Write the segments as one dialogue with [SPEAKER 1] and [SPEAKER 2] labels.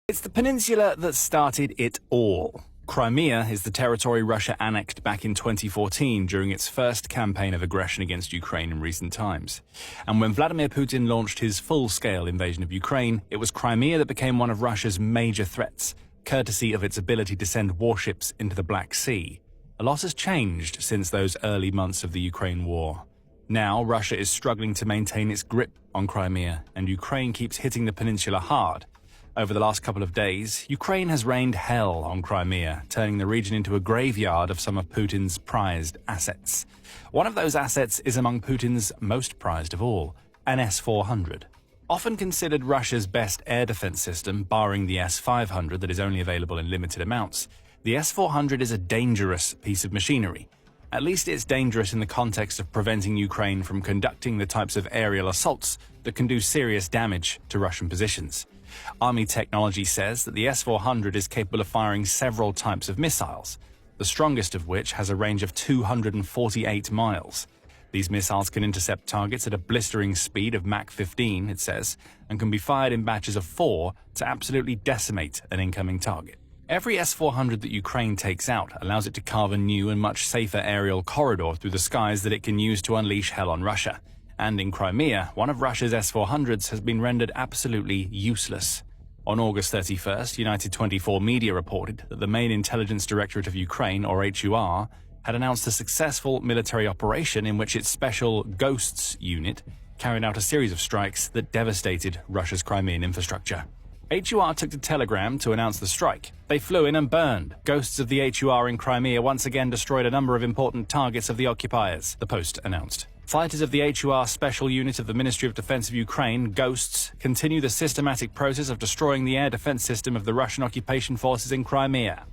[SPEAKER 1] It's the peninsula that started it all. Crimea is the territory Russia annexed back in 2014 during its first campaign of aggression against Ukraine in recent times. And when Vladimir Putin launched his full-scale invasion of Ukraine, it was Crimea that became one of Russia's major threats, courtesy of its ability to send warships into the Black Sea. A lot has changed since those early months of the Ukraine war. Now, Russia is struggling to maintain its grip on Crimea, and Ukraine keeps hitting the peninsula hard. Over the last couple of days, Ukraine has rained hell on Crimea, turning the region into a graveyard of some of Putin's prized assets. One of those assets is among Putin's most prized of all, an S-400. Often considered Russia's best air defense system, barring the S-500 that is only available in limited amounts, the S-400 is a dangerous piece of machinery. At least it's dangerous in the context of preventing Ukraine from conducting the types of aerial assaults that can do serious damage to Russian positions. Army technology says that the S-400 is capable of firing several types of missiles, the strongest of which has a range of 248 miles. These missiles can intercept targets at a blistering speed of Mach 15, it says, and can be fired in batches of 4 to absolutely decimate an incoming target. Every S-400 that Ukraine takes out allows it to carve a new and much safer aerial corridor through the skies that it can use to unleash hell on Russia. And in Crimea, one of Russia's S-400s has been rendered absolutely useless. On August 31st, United 24 media reported that the main intelligence directorate of Ukraine, or HUR, had announced a successful military operation in which its special Ghosts unit carried out a series of strikes that devastated Russia's Crimean infrastructure. HUR took to Telegram to announce the strike. They flew in and burned. Ghosts of the HUR in Crimea once again destroyed a number of important targets of the occupiers, the Post announced. Fighters of the HUR Special Unit of the Ministry of Defense of Ukraine, Ghosts, continue the systematic process of destroying the air defense system of the Russian occupation forces in Crimea.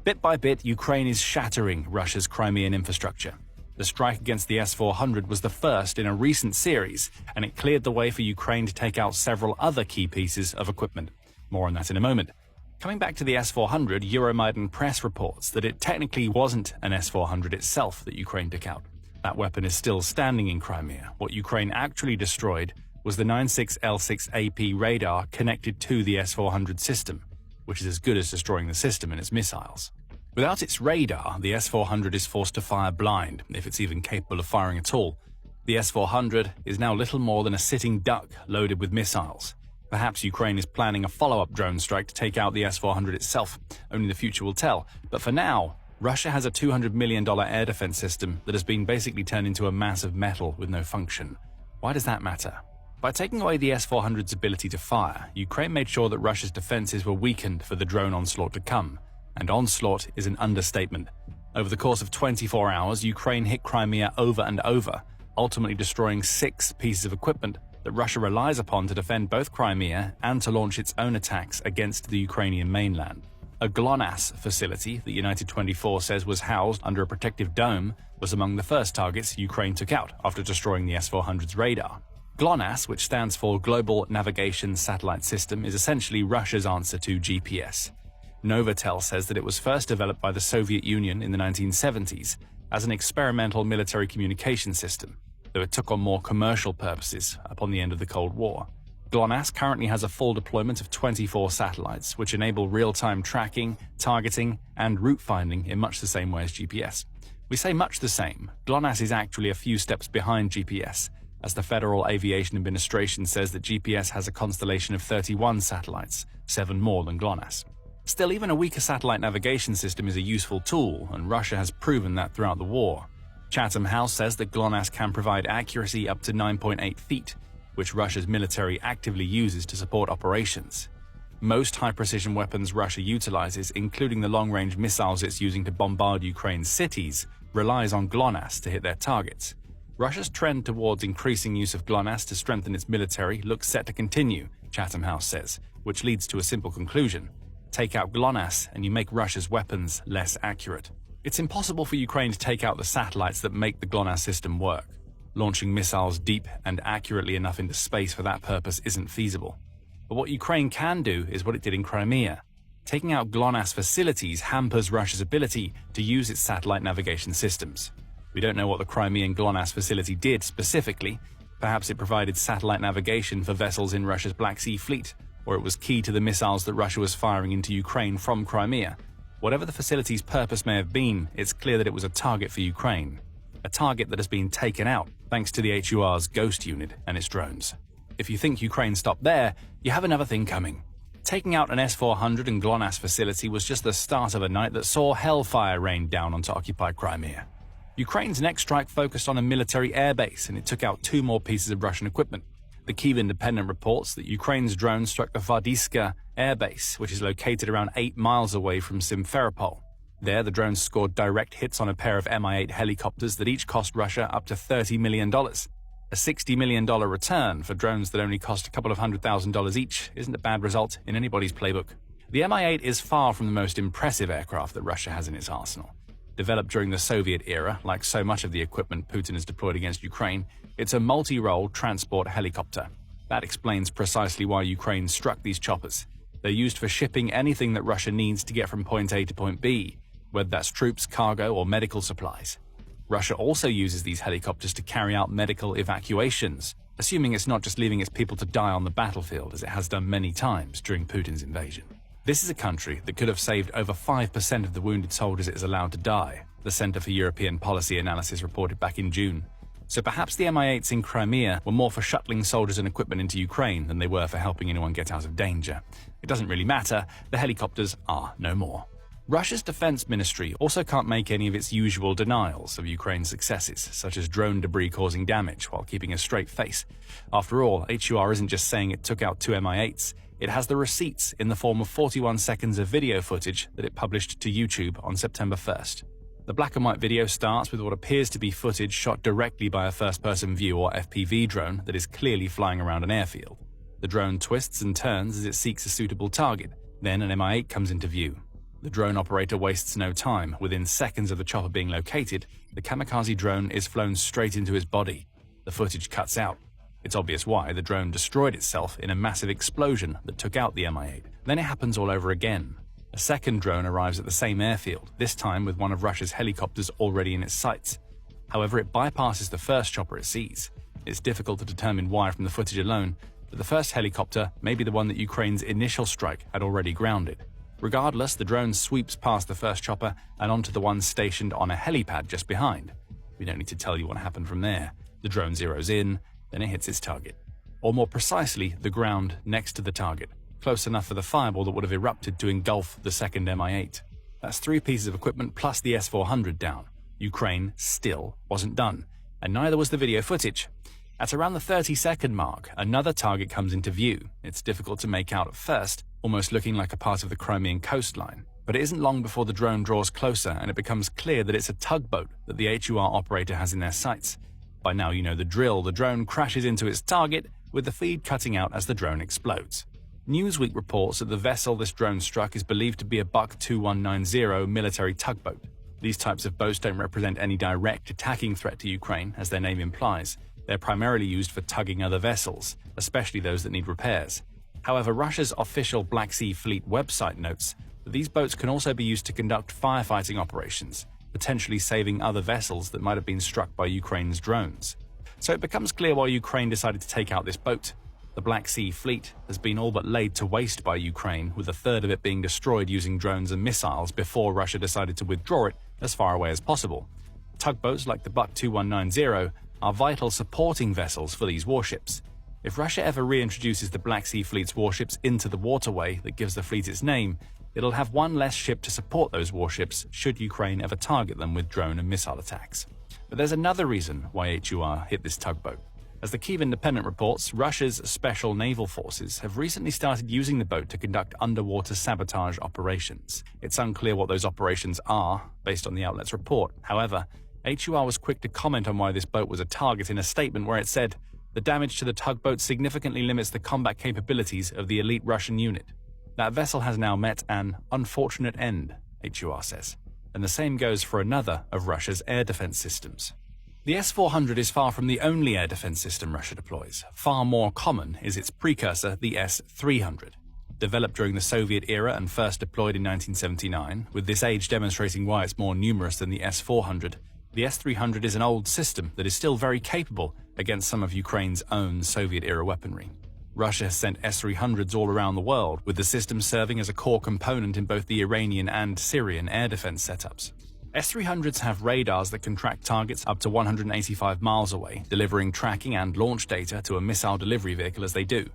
[SPEAKER 1] Bit by bit, Ukraine is shattering Russia's Crimean infrastructure. The strike against the S-400 was the first in a recent series, and it cleared the way for Ukraine to take out several other key pieces of equipment. More on that in a moment. Coming back to the S-400, Euromaidan Press reports that it technically wasn't an S-400 itself that Ukraine took out. That weapon is still standing in Crimea. What Ukraine actually destroyed was the 96L6AP radar connected to the S-400 system, which is as good as destroying the system and its missiles. Without its radar, the S-400 is forced to fire blind, if it's even capable of firing at all. The S-400 is now little more than a sitting duck loaded with missiles. Perhaps Ukraine is planning a follow-up drone strike to take out the S-400 itself. Only the future will tell. But for now, Russia has a $200 million air defense system that has been basically turned into a mass of metal with no function. Why does that matter? By taking away the S-400's ability to fire, Ukraine made sure that Russia's defenses were weakened for the drone onslaught to come. And onslaught is an understatement. Over the course of 24 hours, Ukraine hit Crimea over and over, ultimately destroying 6 pieces of equipment that Russia relies upon to defend both Crimea and to launch its own attacks against the Ukrainian mainland. A GLONASS facility that United 24 says was housed under a protective dome was among the first targets Ukraine took out after destroying the S-400's radar. GLONASS, which stands for Global Navigation Satellite System, is essentially Russia's answer to GPS. Novotel says that it was first developed by the Soviet Union in the 1970s as an experimental military communication system, though it took on more commercial purposes upon the end of the Cold War. GLONASS currently has a full deployment of 24 satellites, which enable real-time tracking, targeting, and route finding in much the same way as GPS. We say much the same. GLONASS is actually a few steps behind GPS, as the Federal Aviation Administration says that GPS has a constellation of 31 satellites, 7 more than GLONASS. Still, even a weaker satellite navigation system is a useful tool, and Russia has proven that throughout the war. Chatham House says that GLONASS can provide accuracy up to 9.8 feet, which Russia's military actively uses to support operations. Most high-precision weapons Russia utilizes, including the long-range missiles it's using to bombard Ukraine's cities, relies on GLONASS to hit their targets. Russia's trend towards increasing use of GLONASS to strengthen its military looks set to continue, Chatham House says, which leads to a simple conclusion. Take out GLONASS and you make Russia's weapons less accurate. It's impossible for Ukraine to take out the satellites that make the GLONASS system work. Launching missiles deep and accurately enough into space for that purpose isn't feasible. But what Ukraine can do is what it did in Crimea. Taking out GLONASS facilities hampers Russia's ability to use its satellite navigation systems. We don't know what the Crimean GLONASS facility did specifically. Perhaps it provided satellite navigation for vessels in Russia's Black Sea Fleet, or it was key to the missiles that Russia was firing into Ukraine from Crimea. Whatever the facility's purpose may have been, it's clear that it was a target for Ukraine. A target that has been taken out thanks to the HUR's Ghost unit and its drones. If you think Ukraine stopped there, you have another thing coming. Taking out an S-400 and GLONASS facility was just the start of a night that saw hellfire rain down onto occupied Crimea. Ukraine's next strike focused on a military airbase, and it took out 2 more pieces of Russian equipment. The Kyiv Independent reports that Ukraine's drones struck the Vardiska airbase, which is located around 8 miles away from Simferopol. There, the drones scored direct hits on a pair of Mi-8 helicopters that each cost Russia up to $30 million. A $60 million return for drones that only cost a couple of $100,000 each isn't a bad result in anybody's playbook. The Mi-8 is far from the most impressive aircraft that Russia has in its arsenal. Developed during the Soviet era, like so much of the equipment Putin has deployed against Ukraine, it's a multi-role transport helicopter. That explains precisely why Ukraine struck these choppers. They're used for shipping anything that Russia needs to get from point A to point B, whether that's troops, cargo, or medical supplies. Russia also uses these helicopters to carry out medical evacuations, assuming it's not just leaving its people to die on the battlefield as it has done many times during Putin's invasion. This is a country that could have saved over 5% of the wounded soldiers it is allowed to die, the Center for European Policy Analysis reported back in June. So perhaps the Mi-8s in Crimea were more for shuttling soldiers and equipment into Ukraine than they were for helping anyone get out of danger. It doesn't really matter, the helicopters are no more. Russia's defense ministry also can't make any of its usual denials of Ukraine's successes, such as drone debris causing damage, while keeping a straight face. After all, HUR isn't just saying it took out 2 Mi-8s. It has the receipts in the form of 41 seconds of video footage that it published to YouTube on September 1st. The black and white video starts with what appears to be footage shot directly by a first-person view or FPV drone that is clearly flying around an airfield. The drone twists and turns as it seeks a suitable target. Then an Mi-8 comes into view. The drone operator wastes no time. Within seconds of the chopper being located, the kamikaze drone is flown straight into his body. The footage cuts out. It's obvious why. The drone destroyed itself in a massive explosion that took out the Mi-8. Then it happens all over again. A second drone arrives at the same airfield, this time with one of Russia's helicopters already in its sights. However, it bypasses the first chopper it sees. It's difficult to determine why from the footage alone, but the first helicopter may be the one that Ukraine's initial strike had already grounded. Regardless, the drone sweeps past the first chopper and onto the one stationed on a helipad just behind. We don't need to tell you what happened from there. The drone zeroes in, then it hits its target. Or more precisely, the ground next to the target, close enough for the fireball that would have erupted to engulf the second Mi-8. That's 3 pieces of equipment plus the S-400 down. Ukraine still wasn't done, and neither was the video footage. At around the 30-second mark, another target comes into view. It's difficult to make out at first, almost looking like a part of the Crimean coastline. But it isn't long before the drone draws closer and it becomes clear that it's a tugboat that the HUR operator has in their sights. By now you know the drill. The drone crashes into its target, with the feed cutting out as the drone explodes. Newsweek reports that the vessel this drone struck is believed to be a Buk 2190 military tugboat. These types of boats don't represent any direct attacking threat to Ukraine, as their name implies. They're primarily used for tugging other vessels, especially those that need repairs. However, Russia's official Black Sea Fleet website notes that these boats can also be used to conduct firefighting operations, potentially saving other vessels that might have been struck by Ukraine's drones. So it becomes clear why Ukraine decided to take out this boat. The Black Sea Fleet has been all but laid to waste by Ukraine, with a third of it being destroyed using drones and missiles before Russia decided to withdraw it as far away as possible. Tugboats like the Buk 2190 are vital supporting vessels for these warships. If Russia ever reintroduces the Black Sea Fleet's warships into the waterway that gives the fleet its name, it'll have one less ship to support those warships should Ukraine ever target them with drone and missile attacks. But there's another reason why HUR hit this tugboat. As the Kyiv Independent reports, Russia's special naval forces have recently started using the boat to conduct underwater sabotage operations. It's unclear what those operations are, based on the outlet's report. However, HUR was quick to comment on why this boat was a target in a statement where it said, "The damage to the tugboat significantly limits the combat capabilities of the elite Russian unit. That vessel has now met an unfortunate end," HUR says. And the same goes for another of Russia's air defense systems. The S-400 is far from the only air defense system Russia deploys. Far more common is its precursor, the S-300. Developed during the Soviet era and first deployed in 1979, with this age demonstrating why it's more numerous than the S-400, the S-300 is an old system that is still very capable against some of Ukraine's own Soviet-era weaponry. Russia has sent S-300s all around the world, with the system serving as a core component in both the Iranian and Syrian air defense setups. S-300s have radars that can track targets up to 185 miles away, delivering tracking and launch data to a missile delivery vehicle as they do.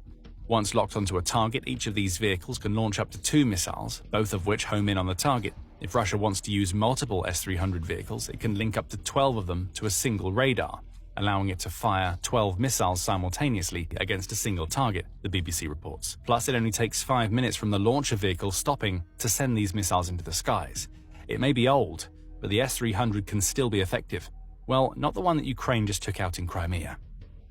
[SPEAKER 1] Once locked onto a target, each of these vehicles can launch up to 2 missiles, both of which home in on the target. If Russia wants to use multiple S-300 vehicles, it can link up to 12 of them to a single radar, allowing it to fire 12 missiles simultaneously against a single target, the BBC reports. Plus, it only takes 5 minutes from the launcher vehicle stopping to send these missiles into the skies. It may be old, but the S-300 can still be effective. Well, not the one that Ukraine just took out in Crimea.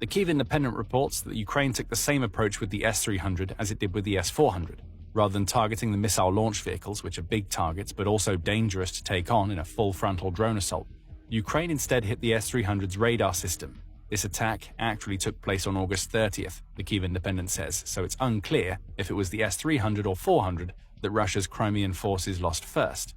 [SPEAKER 1] The Kyiv Independent reports that Ukraine took the same approach with the S-300 as it did with the S-400. Rather than targeting the missile launch vehicles, which are big targets but also dangerous to take on in a full frontal drone assault, Ukraine instead hit the S-300's radar system. This attack actually took place on August 30th, the Kyiv Independent says, so it's unclear if it was the S-300 or 400 that Russia's Crimean forces lost first.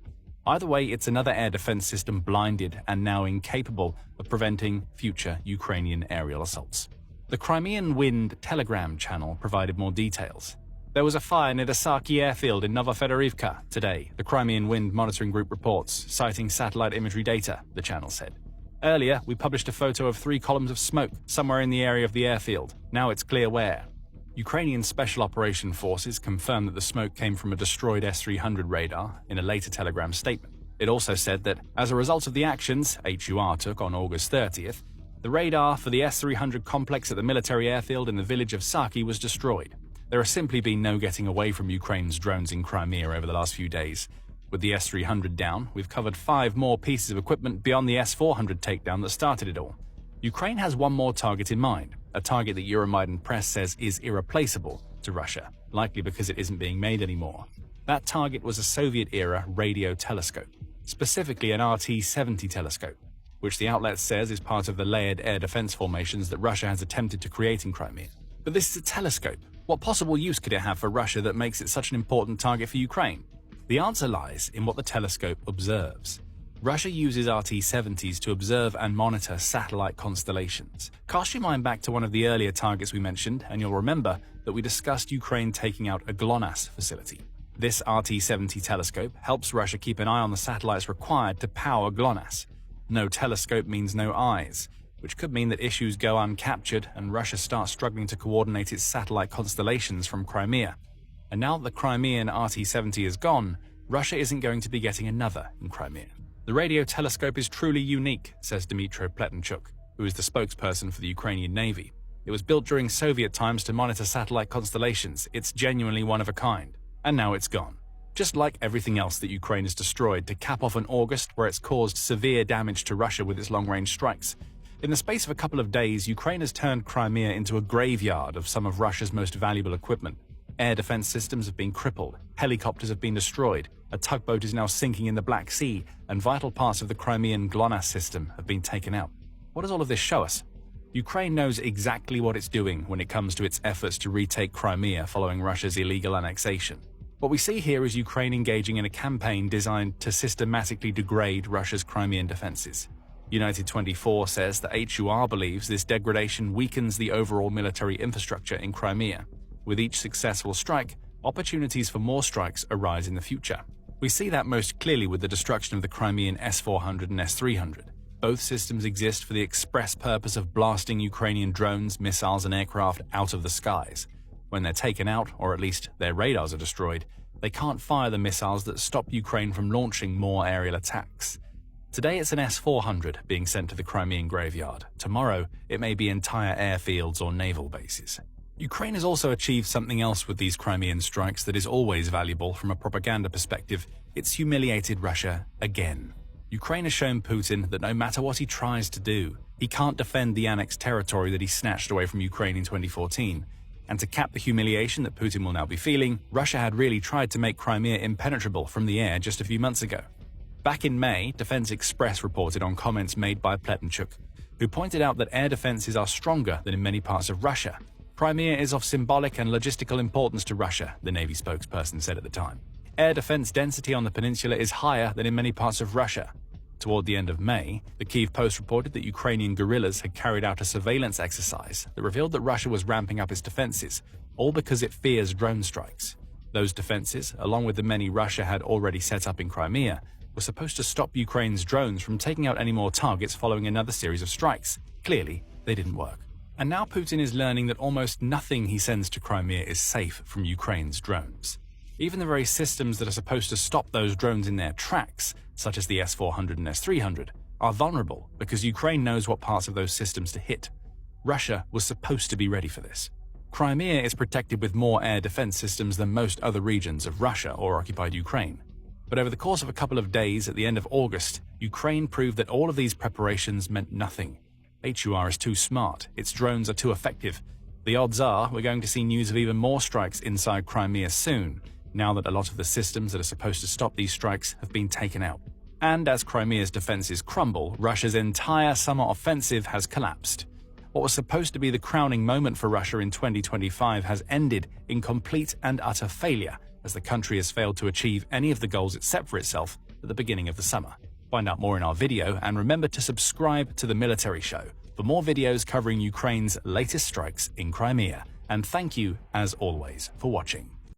[SPEAKER 1] Either way, it's another air defense system blinded and now incapable of preventing future Ukrainian aerial assaults. The Crimean Wind Telegram channel provided more details. There was a fire near the Saki airfield in Novofedorivka today, the Crimean Wind Monitoring Group reports, citing satellite imagery data, the channel said. Earlier, we published a photo of 3 columns of smoke somewhere in the area of the airfield. Now it's clear where. Ukrainian Special Operation Forces confirmed that the smoke came from a destroyed S-300 radar in a later Telegram statement. It also said that, as a result of the actions HUR took on August 30th, the radar for the S-300 complex at the military airfield in the village of Saki was destroyed. There has simply been no getting away from Ukraine's drones in Crimea over the last few days. With the S-300 down, we've covered 5 more pieces of equipment beyond the S-400 takedown that started it all. Ukraine has one more target in mind, a target that Euromaidan press says is irreplaceable to Russia, likely because it isn't being made anymore. That target was a Soviet-era radio telescope, specifically an RT-70 telescope, which the outlet says is part of the layered air defense formations that Russia has attempted to create in Crimea. But this is a telescope. What possible use could it have for Russia that makes it such an important target for Ukraine? The answer lies in what the telescope observes. Russia uses RT-70s to observe and monitor satellite constellations. Cast your mind back to one of the earlier targets we mentioned, and you'll remember that we discussed Ukraine taking out a GLONASS facility. This RT-70 telescope helps Russia keep an eye on the satellites required to power GLONASS. No telescope means no eyes, which could mean that issues go uncaptured and Russia starts struggling to coordinate its satellite constellations from Crimea. And now that the Crimean RT-70 is gone, Russia isn't going to be getting another in Crimea. The radio telescope is truly unique, says Dmytro Pletenchuk, who is the spokesperson for the Ukrainian Navy. It was built during Soviet times to monitor satellite constellations. It's genuinely one of a kind. And now it's gone. Just like everything else that Ukraine has destroyed to cap off an August where it's caused severe damage to Russia with its long-range strikes. In the space of a couple of days, Ukraine has turned Crimea into a graveyard of some of Russia's most valuable equipment. Air defense systems have been crippled, helicopters have been destroyed, a tugboat is now sinking in the Black Sea, and vital parts of the Crimean GLONASS system have been taken out. What does all of this show us? Ukraine knows exactly what it's doing when it comes to its efforts to retake Crimea following Russia's illegal annexation. What we see here is Ukraine engaging in a campaign designed to systematically degrade Russia's Crimean defenses. United 24 says that HUR believes this degradation weakens the overall military infrastructure in Crimea. With each successful strike, opportunities for more strikes arise in the future. We see that most clearly with the destruction of the Crimean S-400 and S-300. Both systems exist for the express purpose of blasting Ukrainian drones, missiles, and aircraft out of the skies. When they're taken out, or at least their radars are destroyed, they can't fire the missiles that stop Ukraine from launching more aerial attacks. Today it's an S-400 being sent to the Crimean graveyard. Tomorrow, it may be entire airfields or naval bases. Ukraine has also achieved something else with these Crimean strikes that is always valuable from a propaganda perspective. It's humiliated Russia again. Ukraine has shown Putin that no matter what he tries to do, he can't defend the annexed territory that he snatched away from Ukraine in 2014. And to cap the humiliation that Putin will now be feeling, Russia had really tried to make Crimea impenetrable from the air just a few months ago. Back in May, Defense Express reported on comments made by Pletenchuk, who pointed out that air defenses are stronger than in many parts of Russia. Crimea is of symbolic and logistical importance to Russia, the Navy spokesperson said at the time. Air defense density on the peninsula is higher than in many parts of Russia. Toward the end of May, the Kyiv Post reported that Ukrainian guerrillas had carried out a surveillance exercise that revealed that Russia was ramping up its defenses, all because it fears drone strikes. Those defenses, along with the many Russia had already set up in Crimea, were supposed to stop Ukraine's drones from taking out any more targets following another series of strikes. Clearly, they didn't work. And now Putin is learning that almost nothing he sends to Crimea is safe from Ukraine's drones. Even the very systems that are supposed to stop those drones in their tracks, such as the S-400 and S-300, are vulnerable because Ukraine knows what parts of those systems to hit. Russia was supposed to be ready for this. Crimea is protected with more air defense systems than most other regions of Russia or occupied Ukraine. But over the course of a couple of days at the end of August, Ukraine proved that all of these preparations meant nothing. HUR is too smart, its drones are too effective. The odds are we're going to see news of even more strikes inside Crimea soon, now that a lot of the systems that are supposed to stop these strikes have been taken out. And as Crimea's defenses crumble, Russia's entire summer offensive has collapsed. What was supposed to be the crowning moment for Russia in 2025 has ended in complete and utter failure, as the country has failed to achieve any of the goals it set for itself at the beginning of the summer. Find out more in our video, and remember to subscribe to The Military Show for more videos covering Ukraine's latest strikes in Crimea. And thank you, as always, for watching.